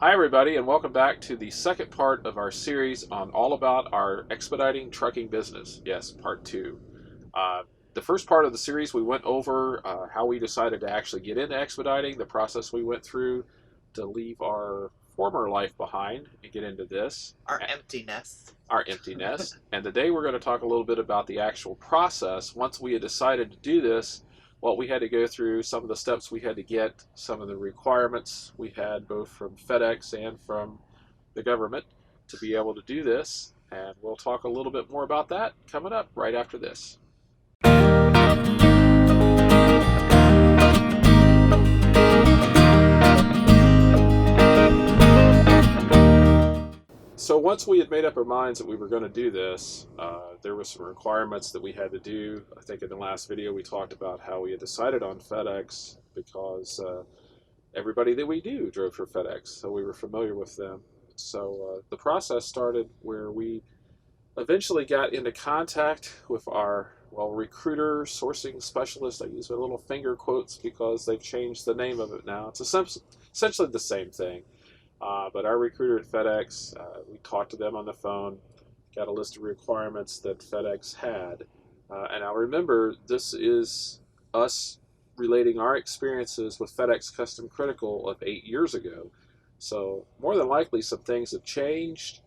Hi everybody, and welcome back to the second part of our series on all about our expediting trucking business. Yes, part two. The first part of the series, we went over how we decided to actually get into expediting, the process we went through to leave our former life behind and get into this. Our empty nest. Our empty nest. And today we're going to talk a little bit about the actual process. Once we had decided to do this, what we had to go through, some of the steps we had to get, some of the requirements we had both from FedEx and from the government to be able to do this. And we'll talk a little bit more about that coming up right after this. So once we had made up our minds that we were going to do this, there were some requirements that we had to do. I think in the last video we talked about how we had decided on FedEx because everybody that we knew drove for FedEx, so we were familiar with them. So the process started where we eventually got into contact with our, recruiter, sourcing specialist. I use my little finger quotes because they've changed the name of it now. It's essentially the same thing. But our recruiter at FedEx, we talked to them on the phone, got a list of requirements that FedEx had. And I remember this is us relating our experiences with FedEx Custom Critical of 8 years ago. So more than likely some things have changed.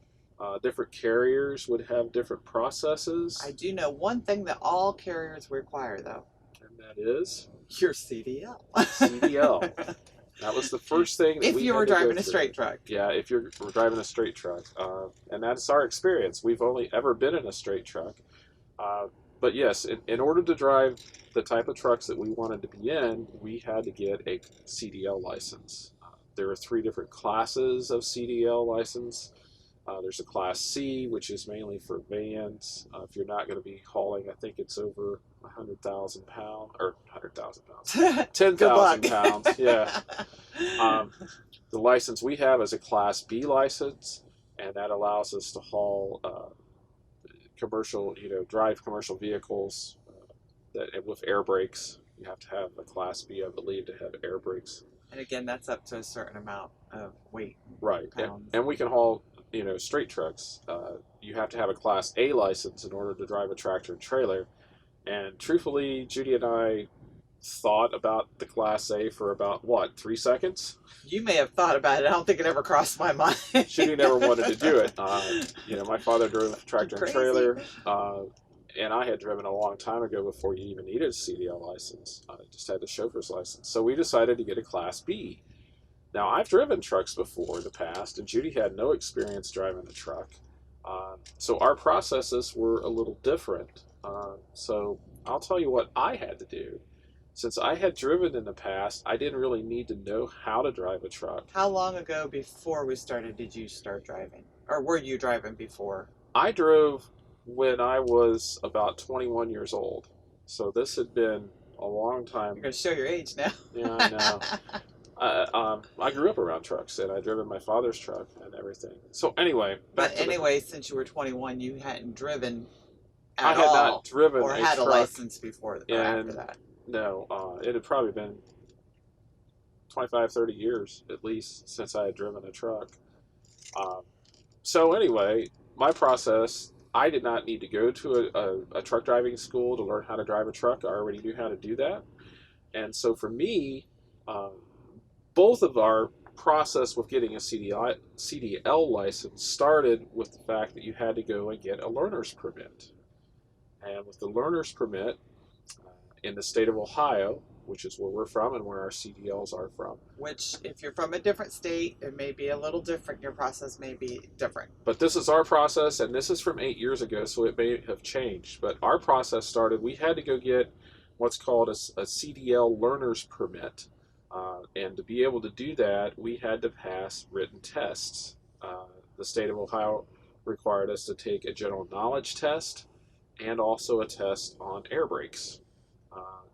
Different carriers would have different processes. I do know one thing that all carriers require, though. And that is? Your CDL. CDL. That was the first thing that if you were driving a straight truck. Yeah, if you're driving a straight truck. And that's our experience. We've only ever been in a straight truck. But yes, in order to drive the type of trucks that we wanted to be in, we had to get a CDL license. There are 3 different classes of CDL license. There's a Class C, which is mainly for vans. If you're not going to be hauling, I think it's over 100,000 pounds, or 100,000 pounds, 10,000 pounds. Yeah. The license we have is a Class B license, and that allows us to haul commercial, drive commercial vehicles that with air brakes. You have to have a Class B, I believe, to have air brakes. And again, that's up to a certain amount of weight. Right. And we can haul straight trucks. You have to have a Class A license in order to drive a tractor and trailer. And truthfully, Judy and I thought about the Class A for about, 3 seconds? You may have thought about it. I don't think it ever crossed my mind. Judy never wanted to do it. My father drove a tractor and trailer, and I had driven a long time ago before you even needed a CDL license. I just had the chauffeur's license. So we decided to get a Class B. Now, I've driven trucks before in the past, and Judy had no experience driving a truck. So our processes were a little different. So I'll tell you what I had to do. Since I had driven in the past, I didn't really need to know how to drive a truck. How long ago before we started did you start driving? Or were you driving before? I drove when I was about 21 years old. So this had been a long time. You're going to show your age now. Yeah, I know. I grew up around trucks, and I drove my father's truck and everything. So anyway, since you were 21, you hadn't driven I had not driven or had a license before or after that. No, it had probably been 25, 30 years at least since I had driven a truck. So anyway, my process, I did not need to go to a truck driving school to learn how to drive a truck. I already knew how to do that. And so for me, both of our process with getting a CDL license started with the fact that you had to go and get a learner's permit. And with the learner's permit in the state of Ohio, which is where we're from and where our CDLs are from. Which, if you're from a different state, it may be a little different. Your process may be different. But this is our process, and this is from 8 years ago, so it may have changed. But our process started, we had to go get what's called a CDL learner's permit. And to be able to do that, we had to pass written tests. The state of Ohio required us to take a general knowledge test and also a test on air brakes.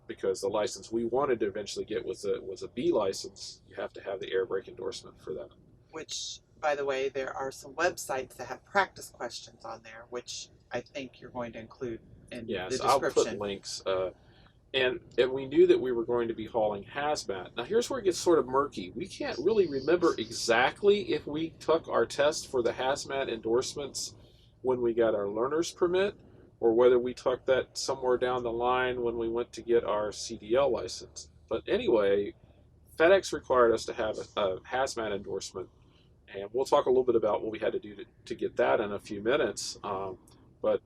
Because the license we wanted to eventually get was a B license. You have to have the air brake endorsement for that. Which, by the way, there are some websites that have practice questions on there, which I think you're going to include in the description. I'll put links. and we knew that we were going to be hauling HazMat. Now here's where it gets sort of murky. We can't really remember exactly if we took our test for the HazMat endorsements when we got our learner's permit, or whether we took that somewhere down the line when we went to get our CDL license. But anyway, FedEx required us to have a HazMat endorsement, and we'll talk a little bit about what we had to do to get that in a few minutes. But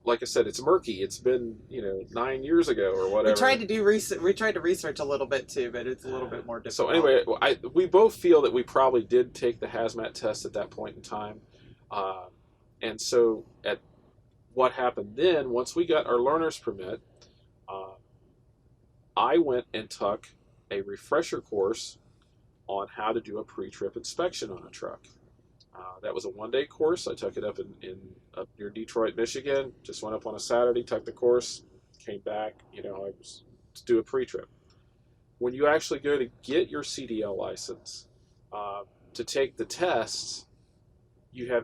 like I said, it's murky. It's been 9 years ago or whatever. We tried to do research. We tried to research a little bit too, but it's a little bit more difficult. So anyway, we both feel that we probably did take the HazMat test at that point in time, and so at what happened then, once we got our learner's permit, I went and took a refresher course on how to do a pre-trip inspection on a truck. That was a one-day course. I took it up up near Detroit, Michigan. Just went up on a Saturday, took the course, came back. I was to do a pre-trip. When you actually go to get your CDL license, to take the tests,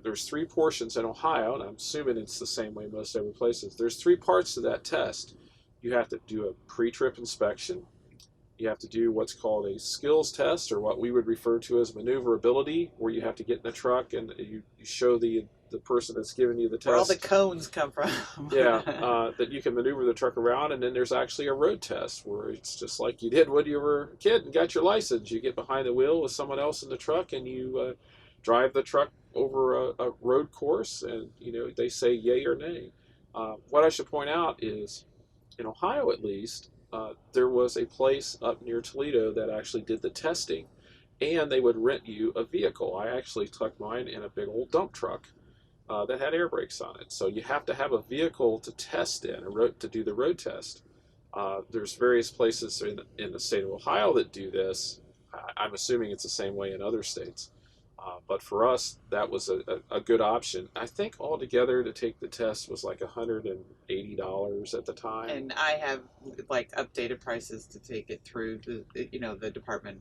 there's 3 portions in Ohio, and I'm assuming it's the same way most other places. There's 3 parts to that test. You have to do a pre-trip inspection. You have to do what's called a skills test, or what we would refer to as maneuverability, where you have to get in the truck and you show the person that's giving you the test. Where all the cones come from. That you can maneuver the truck around. And then there's actually a road test, where it's just like you did when you were a kid and got your license. You get behind the wheel with someone else in the truck, and you drive the truck over a road course, and they say yay or nay. What I should point out is, in Ohio at least, there was a place up near Toledo that actually did the testing, and they would rent you a vehicle. I actually took mine in a big old dump truck that had air brakes on it. So you have to have a vehicle to test in, to do the road test. There's various places in the state of Ohio that do this. I'm assuming it's the same way in other states. But for us, that was a good option. I think altogether to take the test was like $180 at the time. And I have updated prices to take it through the department,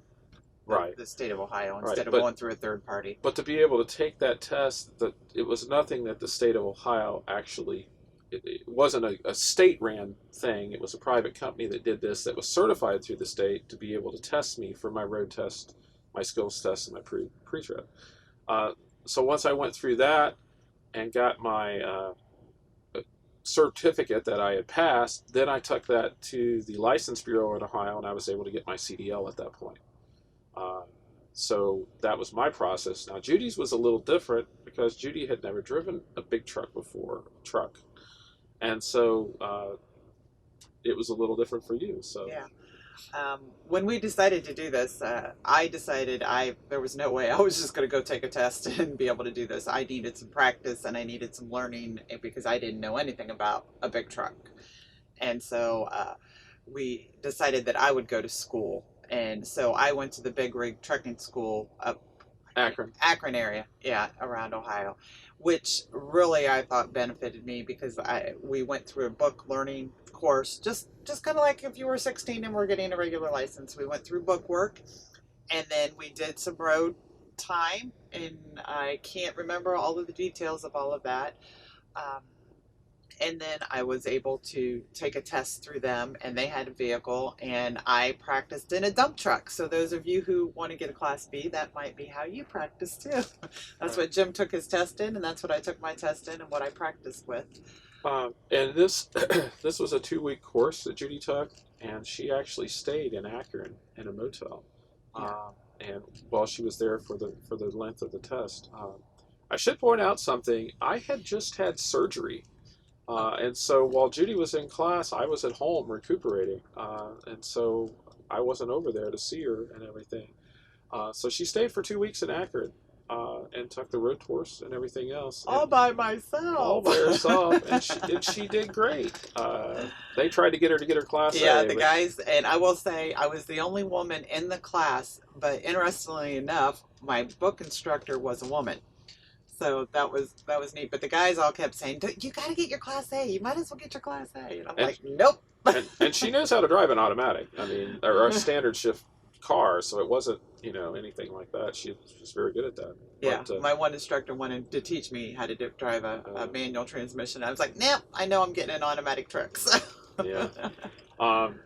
right, the state of Ohio, instead of going through a third party. But to be able to take that test, it was nothing that the state of Ohio actually. It wasn't a state-ran thing. It was a private company that did this, that was certified through the state to be able to test me for my road test, my skills test, and my pre-trip. So once I went through that and got my certificate that I had passed, then I took that to the License Bureau in Ohio, and I was able to get my CDL at that point. So that was my process. Now Judy's was a little different, because Judy had never driven a big truck before, and so it was a little different for you. So yeah. When we decided to do this, I decided there was no way I was just going to go take a test and be able to do this. I needed some practice, and I needed some learning, because I didn't know anything about a big truck. And so we decided that I would go to school. And so I went to the big rig trucking school up Akron area, around Ohio, which really I thought benefited me, because we went through a book learning course, just kind of like if you were 16 and were getting a regular license. We went through book work, and then we did some road time, and I can't remember all of the details of all of that. And then I was able to take a test through them, and they had a vehicle, and I practiced in a dump truck. So those of you who want to get a Class B, that might be how you practice too. That's what Jim took his test in, and that's what I took my test in, and what I practiced with. And this was a 2-week course that Judy took, and she actually stayed in Akron in a motel. And while she was there for the length of the test, I should point out something. I had just had surgery. And so while Judy was in class, I was at home recuperating. And so I wasn't over there to see her and everything. So she stayed for 2 weeks in Akron, and took the road course and everything else. All by myself. All by herself. And she did great. They tried to get her Class A. Yeah, the guys, and I will say I was the only woman in the class, but interestingly enough, my book instructor was a woman. So that was neat. But the guys all kept saying, "You got to get your Class A. You might as well get your Class A." And I'm like, "Nope." and she knows how to drive an automatic. I mean, or a standard shift car. So it wasn't, anything like that. She was very good at that. Yeah, but, my one instructor wanted to teach me how to drive a manual transmission. I was like, "Nope. I know I'm getting an automatic truck." So. Yeah. Um,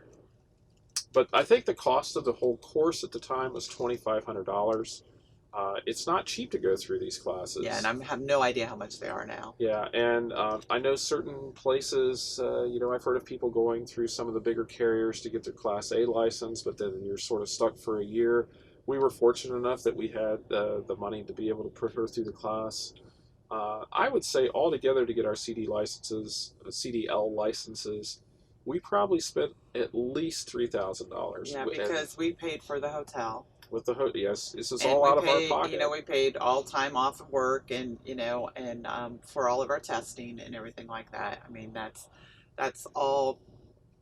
but I think the cost of the whole course at the time was $2,500. It's not cheap to go through these Yeah, and classes. I have no idea how much they are now. Yeah, and I know certain places, I've heard of people going through some of the bigger carriers to get their Class A license, but then you're sort of stuck for a year. We were fortunate enough that we had the money to be able to put her through the class. I would say altogether to get our CDL licenses, we probably spent at least $3,000. Yeah, And because we paid for the hotel. with yes, this is And all we out of our paid, pocket. we paid all time off of work, and for all of our testing and everything like that. I mean, that's all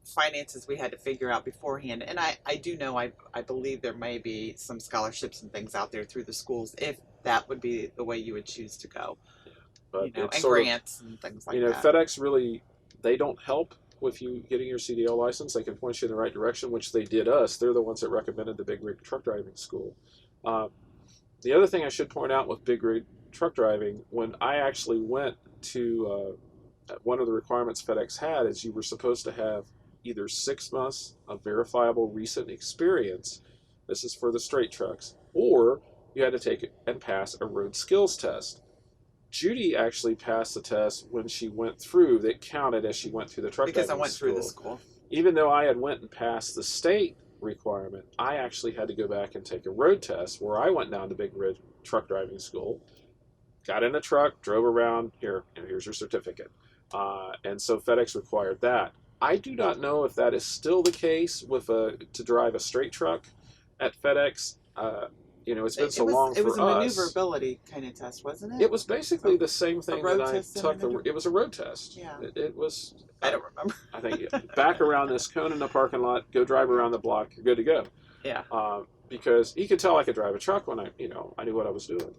finances we had to figure out beforehand. And I do know, I believe there may be some scholarships and things out there through the schools if that would be the way you would choose to go, But it's and sort of, grants and things like that. FedEx really, they don't help with you getting your CDL license. They can point you in the right direction, which they did us. They're the ones that recommended the big rig truck driving school. Um, the other thing I should point out with big rig truck driving, when I actually went to one of the requirements FedEx had is you were supposed to have either 6 months of verifiable recent experience. This is for the straight trucks, or you had to take and pass a road skills test. Judy actually passed the test when she went through. That counted as she went through the truck Because I driving went through the school. school. Even though I had went and passed the state requirement, I actually had to go back and take a road test where I went down to Big Red Truck Driving School, got in a truck, drove around. Here's your certificate. And so FedEx required that. I do not know if that is still the case to drive a straight truck at FedEx. It's been so long It was for a us. maneuverability kind of test, wasn't it? It was basically the same thing road that I test took. It was a road test. Yeah. It was. I don't remember. I think back around this cone in the parking lot, go drive around the block, you're good to go. Yeah. Because he could tell I could drive a truck when I knew what I was doing.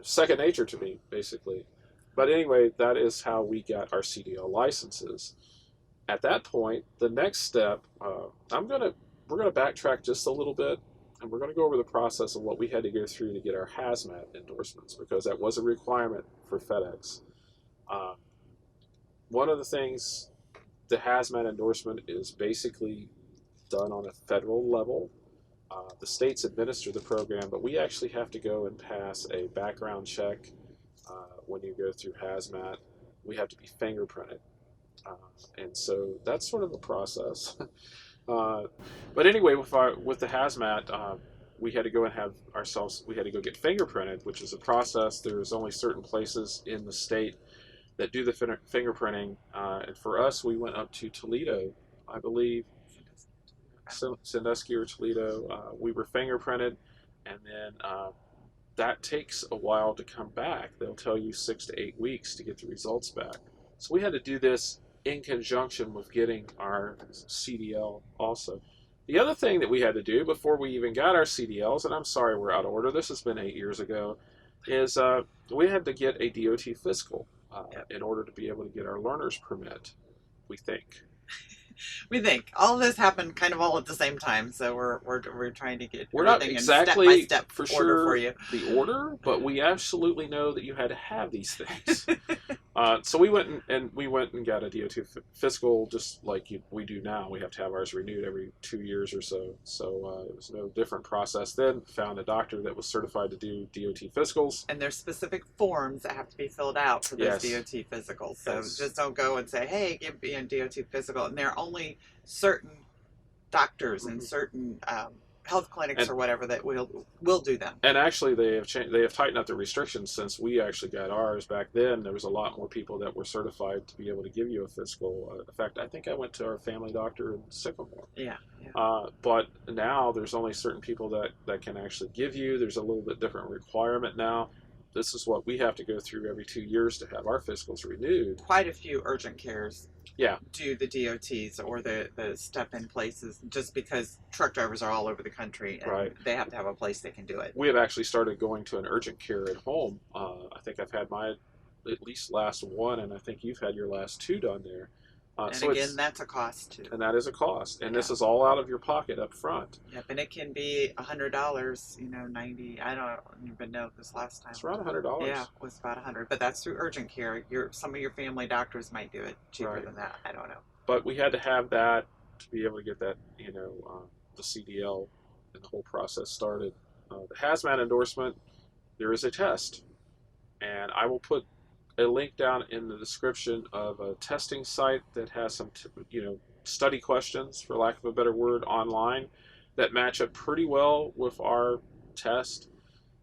Second nature to me, basically. But anyway, that is how we got our CDL licenses. At that point, the next step, we're gonna backtrack just a little bit, and we're gonna go over the process of what we had to go through to get our HazMat endorsements, because that was a requirement for FedEx. One of the things, the HazMat endorsement is basically done on a federal level. The states administer the program, but we actually have to go and pass a background check when you go through HazMat. We have to be fingerprinted. And so that's sort of a process. But anyway, with the HazMat, we had to go and we had to go get fingerprinted, which is a process. There's only certain places in the state that do the fingerprinting. And for us, we went up to Toledo, I believe, Sandusky or Toledo. We were fingerprinted, and then that takes a while to come back. They'll tell you 6 to 8 weeks to get the results back. So we had to do this in conjunction with getting our CDL also. The other thing that we had to do before we even got our CDLs, and I'm sorry we're out of order, this has been 8 years ago, is we had to get a DOT fiscal in order to be able to get our learner's permit, we think. We think all of this happened kind of all at the same time, so we're trying to get we're not everything exactly in step by step for order sure for you. The order, but we absolutely know that you had to have these things. So we went and got a DOT fiscal, just like we do now. We have to have ours renewed every 2 years or so. So it was no different process then. Found a doctor that was certified to do DOT fiscals. And there's specific forms that have to be filled out for those Yes. DOT physicals. So Yes. just don't go and say, "Hey, give me a DOT physical." And there are only certain doctors and certain health clinics or whatever that will do them. And actually, they have tightened up the restrictions since we actually got ours. Back then, there was a lot more people that were certified to be able to give you a fiscal. In fact, I think I went to our family doctor in Sycamore. Yeah. But now there's only certain people that can actually give you. There's a little bit different requirement now. This is what we have to go through every 2 years to have our fiscals renewed. Quite a few urgent cares Yeah. do the DOTs or the step-in places, just because truck drivers are all over the country and Right. they have to have a place they can do it. We have actually started going to an urgent care at home. I think I've had my at least last one, and I think you've had your last 2 done there. And So again, that's a cost too. and that is a cost, and this Yeah. is all out of your pocket up front. Yep, and it can be $100, 90. I don't even know this last time. It's around $100. Yeah, it was about 100, but that's through urgent care. Some of your family doctors might do it cheaper Right. than that. I don't know. But we had to have that to be able to get that, the CDL and the whole process started. The HazMat endorsement, there is a test, and I will put a link down in the description of a testing site that has some, study questions, for lack of a better word, online that match up pretty well with our test.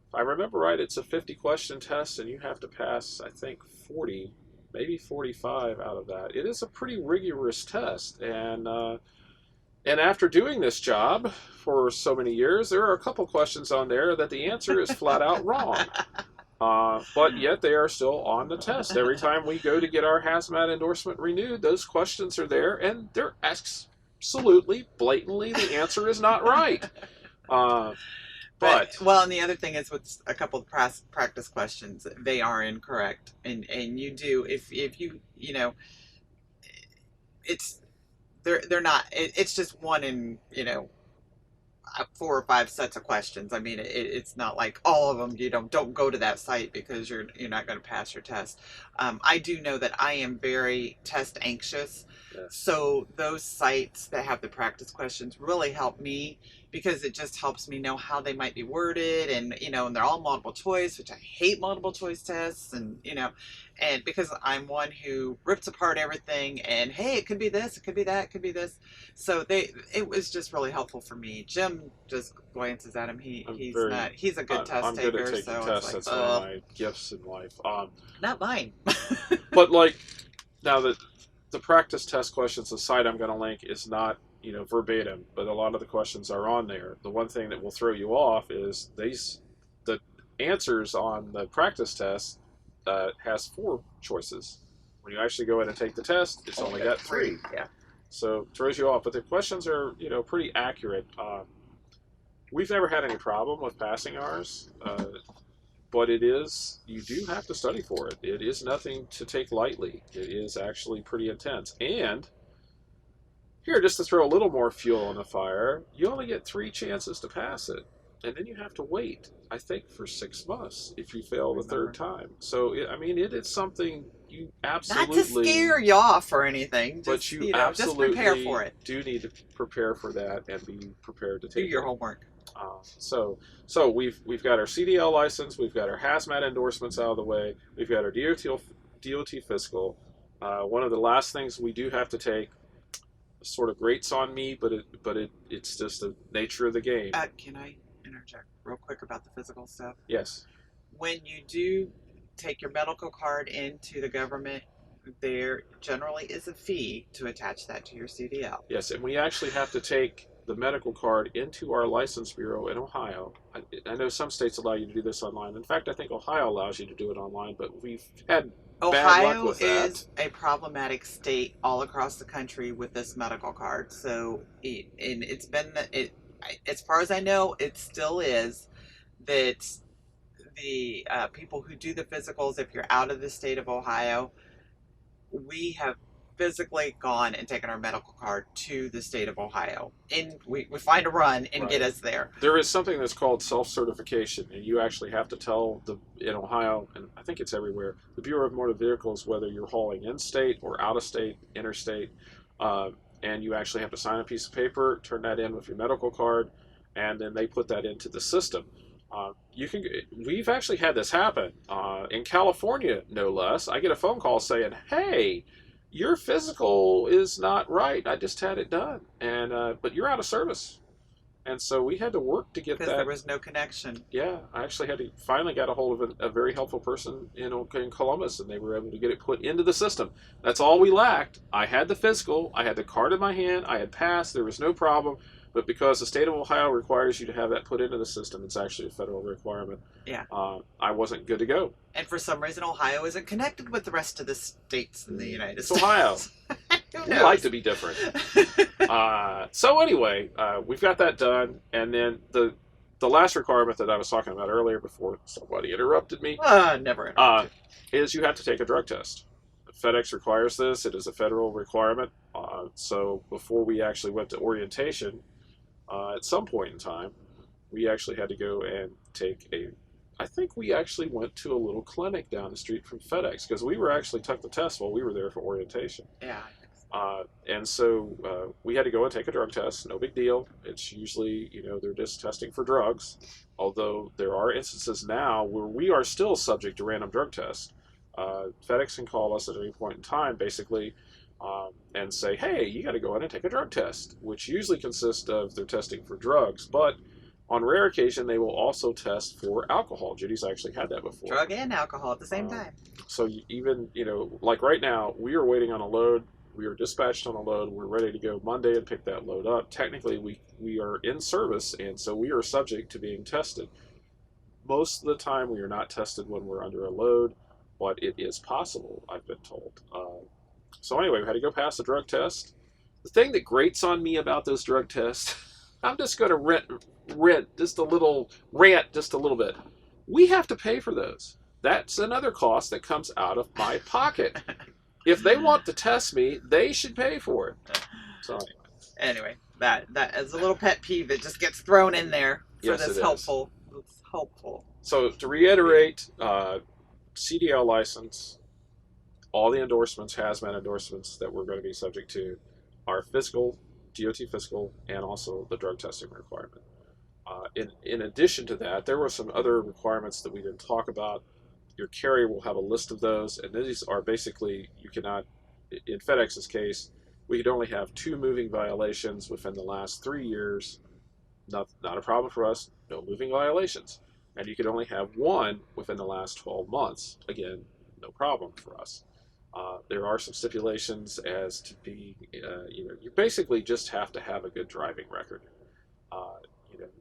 If I remember right, it's a 50 question test, and you have to pass, I think, 40, maybe 45 out of that. It is a pretty rigorous test, and after doing this job for so many years, there are a couple questions on there that the answer is flat out wrong. But yet they are still on the test. Every time we go to get our HazMat endorsement renewed, those questions are there, and they're absolutely, blatantly, the answer is not right. But well, and the other thing is with a couple of practice questions, they are incorrect, and you do if you it's they're not. It's just one in 4 or 5 sets of questions. I mean, it's not like all of them. Don't go to that site because you're not going to pass your test. I do know that I am very test anxious, so those sites that have the practice questions really help me because it just helps me know how they might be worded, and and they're all multiple choice, which I hate multiple choice tests, and and because I'm one who rips apart everything and hey, it could be this, it could be that, it could be this. So it was just really helpful for me. Jim just glances at him. He's a good test I'm taker. good at taking so tests. it's like, That's one of my gifts in life. not mine. But like now that the practice test questions, the site I'm going to link is not verbatim, but a lot of the questions are on there. The one thing that will throw you off is the answers on the practice test has 4 choices. When you actually go in and take the test, it's only got 3. Yeah. So it throws you off. But the questions are pretty accurate. We've never had any problem with passing ours. But you do have to study for it. It is nothing to take lightly. It is actually pretty intense. And here, just to throw a little more fuel on the fire, you only get 3 chances to pass it. And then you have to wait, I think, for 6 months if you fail the 3rd time. So, it is something you absolutely... Not to scare you off or anything. But just, you absolutely just prepare for it. do need to prepare for that and be prepared to take Do your homework. So we've got our CDL license, we've got our HazMat endorsements out of the way, we've got our DOT fiscal. One of the last things we do have to take sort of grates on me, but it's just the nature of the game. Can I interject real quick about the physical stuff? Yes. When you do take your medical card into the government, there generally is a fee to attach that to your CDL. Yes, and we actually have to take the medical card into our license bureau in Ohio. I know some states allow you to do this online. In fact, I think Ohio allows you to do it online, but we've had bad luck with that. Ohio is a problematic state all across the country with this medical card. So, it's been as far as I know, it still is that the people who do the physicals, if you're out of the state of Ohio, we have physically gone and taken our medical card to the state of Ohio, and we find a run and get us there. There is something that's called self-certification, and you actually have to tell in Ohio, and I think it's everywhere, the Bureau of Motor Vehicles, whether you're hauling in-state or out-of-state, interstate, and you actually have to sign a piece of paper, turn that in with your medical card, and then they put that into the system. We've actually had this happen in California, no less. I get a phone call saying, "Hey, your physical is not right. I just had it done, and but you're out of service." And so we had to work to get that. Because there was no connection. Yeah, I actually finally got a hold of a very helpful person in Columbus, and they were able to get it put into the system. That's all we lacked. I had the physical, I had the card in my hand, I had passed, there was no problem. But because the state of Ohio requires you to have that put into the system, it's actually a federal requirement. Yeah. I wasn't good to go. And for some reason, Ohio isn't connected with the rest of the states in the United States. It's Ohio. We like to be different. So anyway, we've got that done. And then the last requirement that I was talking about earlier before somebody interrupted me. Never interrupted. Is you have to take a drug test. FedEx requires this. It is a federal requirement. So before we actually went to orientation, at some point in time, we actually had to go and I think we actually went to a little clinic down the street from FedEx because we were actually took the test while we were there for orientation. Yeah. And so we had to go and take a drug test. No big deal. It's usually, they're just testing for drugs. Although there are instances now where we are still subject to random drug tests. FedEx can call us at any point in time, basically, and say, hey, you got to go in and take a drug test, which usually consists of they're testing for drugs. But on rare occasion, they will also test for alcohol. Judy's actually had that before. Drug and alcohol at the same Um, time. so even, like right now, we are waiting on a load. We are dispatched on a load. We're ready to go Monday and pick that load up. Technically, we are in service, and so we are subject to being tested. Most of the time, we are not tested when we're under a load, but it is possible, I've been told. So anyway, we had to go pass the drug test. The thing that grates on me about those drug tests, I'm just going to rant just a little bit. We have to pay for those. That's another cost that comes out of my pocket. If they want to test me, they should pay for it. So anyway, that is a little pet peeve that just gets thrown in there for yes, this it helpful. It's helpful. So to reiterate, CDL license, all the endorsements, HazMat endorsements that we're going to be subject to are physical, DOT physical, and also the drug testing requirement. In addition to that, there were some other requirements that we didn't talk about. Your carrier will have a list of those, and these are basically, you cannot, in FedEx's case, we could only have 2 moving violations within the last 3 years. Not a problem for us, no moving violations. And you could only have 1 within the last 12 months. Again, no problem for us. There are some stipulations as to be, you basically just have to have a good driving record.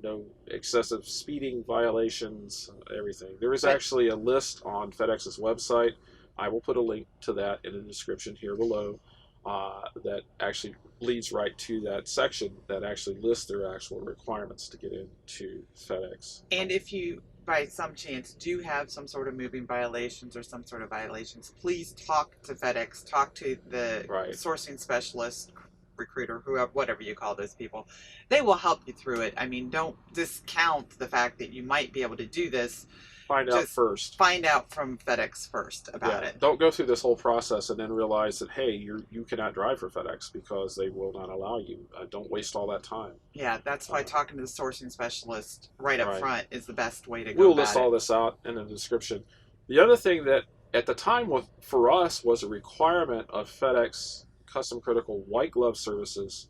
No excessive speeding violations, everything. There is actually a list on FedEx's website. I will put a link to that in the description here below that actually leads right to that section that actually lists their actual requirements to get into FedEx. And if you, by some chance, do have some sort of moving violations or some sort of violations, please talk to FedEx, talk to the sourcing specialist, recruiter, whoever, whatever you call those people. They will help you through it. I mean, don't discount the fact that you might be able to do this. Find out first. Find out from FedEx first about it. Don't go through this whole process and then realize that, hey, you cannot drive for FedEx because they will not allow you. Don't waste all that time. Yeah, that's why talking to the sourcing specialist right up front is the best way to go. We'll list all this out in the description. The other thing that at the time for us was a requirement of FedEx Custom Critical white glove services,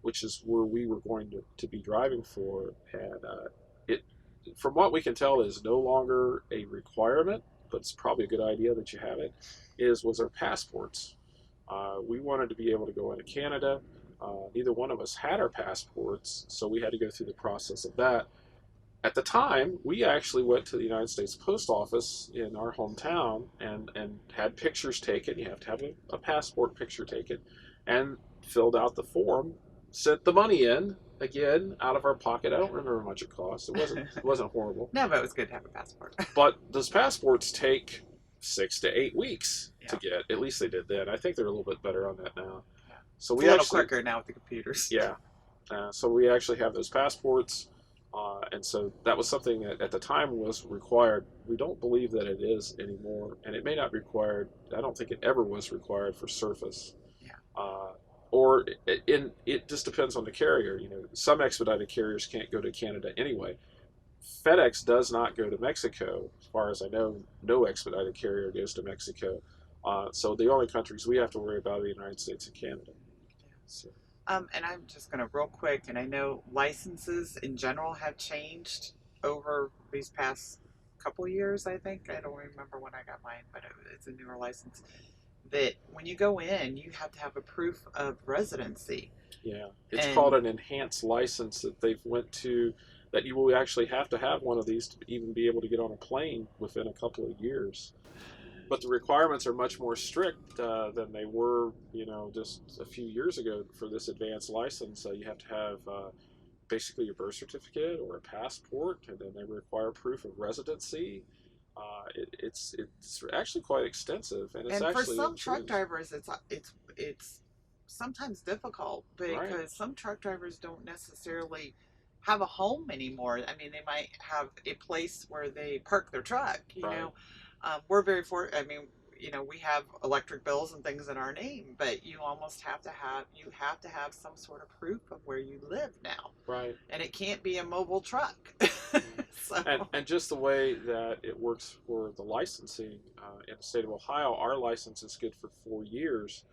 which is where we were going to be driving for, and it, from what we can tell, is no longer a requirement, but it's probably a good idea that you have it, was our passports. We wanted to be able to go into Canada. Neither one of us had our passports, so we had to go through the process of that. At the time, we actually went to the United States Post Office in our hometown and had pictures taken. You have to have a passport picture taken, and filled out the form, sent the money in, again, out of our pocket. I don't remember how much it cost. It wasn't horrible. No, but it was good to have a passport. But those passports take 6 to 8 weeks to get. At least they did then. I think they're a little bit better on that now. Yeah. So it's a little quicker now with the computers. Yeah. So we actually have those passports. And so that was something that at the time was required. We don't believe that it is anymore, and it may not be required. I don't think it ever was required for surface. Yeah. Or it just depends on the carrier. Some expedited carriers can't go to Canada anyway. FedEx does not go to Mexico. As far as I know, no expedited carrier goes to Mexico. So the only countries we have to worry about are the United States and Canada. So. And I'm just going to real quick, and I know licenses in general have changed over these past couple years, I think. I don't remember when I got mine, but it's a newer license. That when you go in, you have to have a proof of residency. Yeah, it's called an enhanced license that they've went to, that you will actually have to have one of these to even be able to get on a plane within a couple of years. But the requirements are much more strict than they were, just a few years ago for this advanced license. You have to have basically your birth certificate or a passport, and then they require proof of residency. It's actually quite extensive, and it's actually for some truck drivers, it's sometimes difficult because some truck drivers don't necessarily have a home anymore. I mean, they might have a place where they park their truck. You know. We're very fortunate. I mean, you know, we have electric bills and things in our name, but you almost have to have some sort of proof of where you live now. Right. And it can't be a mobile truck. So And just the way that it works for the licensing in the state of Ohio, our license is good for 4 years.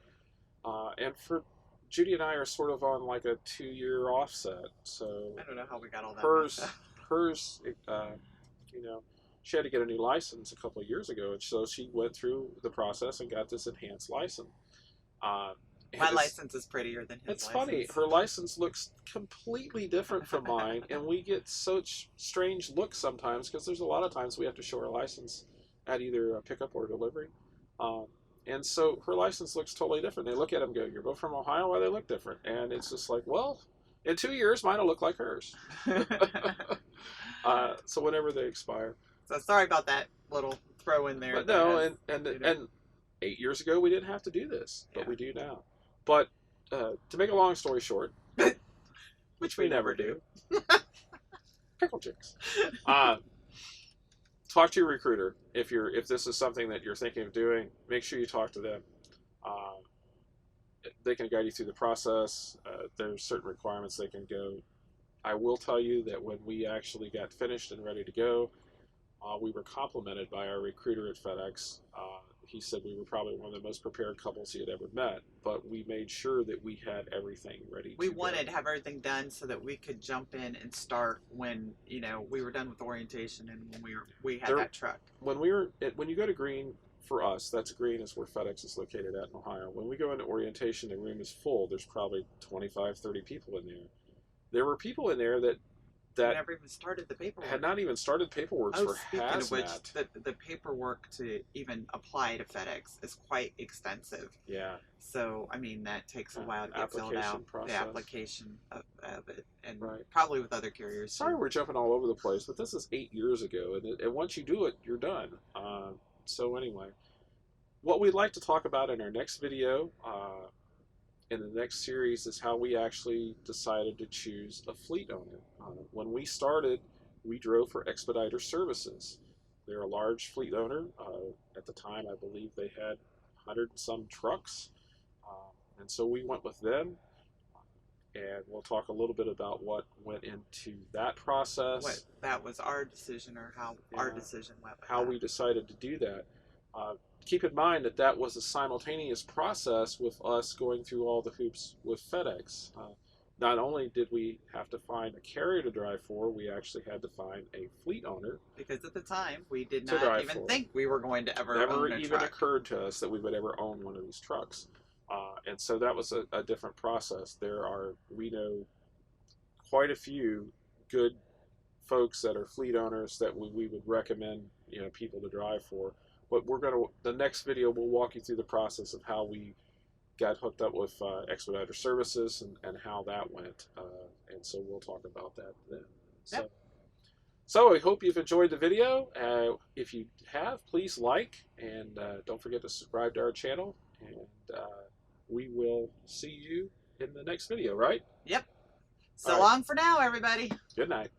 And for Judy and I are sort of on like a 2-year offset. So I don't know how we got all that. hers, you know, she had to get a new license a couple of years ago, and so she went through the process and got this enhanced license. My license is prettier than his. It's funny. Her license looks completely different from mine, and we get such strange looks sometimes because there's a lot of times we have to show our license at either a pickup or delivery. And so her license looks totally different. They look at it and go, "You're both from Ohio? Why they look different?" And it's just like, well, in 2 years, mine will look like hers. So whenever they expire. So sorry about that little throw in there. But no, and 8 years ago we didn't have to do this, but we do now. But to make a long story short, which we never do, pickle chicks. Talk to your recruiter if this is something that you're thinking of doing. Make sure you talk to them. They can guide you through the process. There's certain requirements they can go. I will tell you that when we actually got finished and ready to go, we were complimented by our recruiter at FedEx. He said we were probably one of the most prepared couples he had ever met, but we made sure that we had everything ready. We wanted to have everything done so that we could jump in and start when, you know, we were done with orientation and when we had that truck. When you go to Green, for us, that's Green is where FedEx is located at in Ohio. When we go into orientation, the room is full. There's probably 25, 30 people in there. There were people in there that never even started the paperwork. Had not even started paperwork for HazMat. Of which, the paperwork to even apply to FedEx is quite extensive. Yeah. So, I mean, that takes a while to get filled out. Process. The application of it. And probably with other carriers. Sorry we're jumping all over the place, but this is 8 years ago. And once you do it, you're done. So anyway, what we'd like to talk about in our next video, in the next series, is how we actually decided to choose a fleet owner. When we started, we drove for Expediter Services. They're a large fleet owner. At the time, I believe they had 100 and some trucks. And so we went with them. And we'll talk a little bit about what went into that process. What that was our decision, or how our decision went. How we decided to do that. Keep in mind that that was a simultaneous process with us going through all the hoops with FedEx. Not only did we have to find a carrier to drive for, we actually had to find a fleet owner. Because at the time, we did not even think we were going to ever own a truck. Never even occurred to us that we would ever own one of these trucks. And so that was a different process. We know quite a few good folks that are fleet owners that we would recommend, people to drive for. But the next video will walk you through the process of how we got hooked up with Expediter Services and how that went. And so we'll talk about that then. So I hope you've enjoyed the video. If you have, please like, and don't forget to subscribe to our channel. And we will see you in the next video, right? Yep. So long for now, everybody. Good night.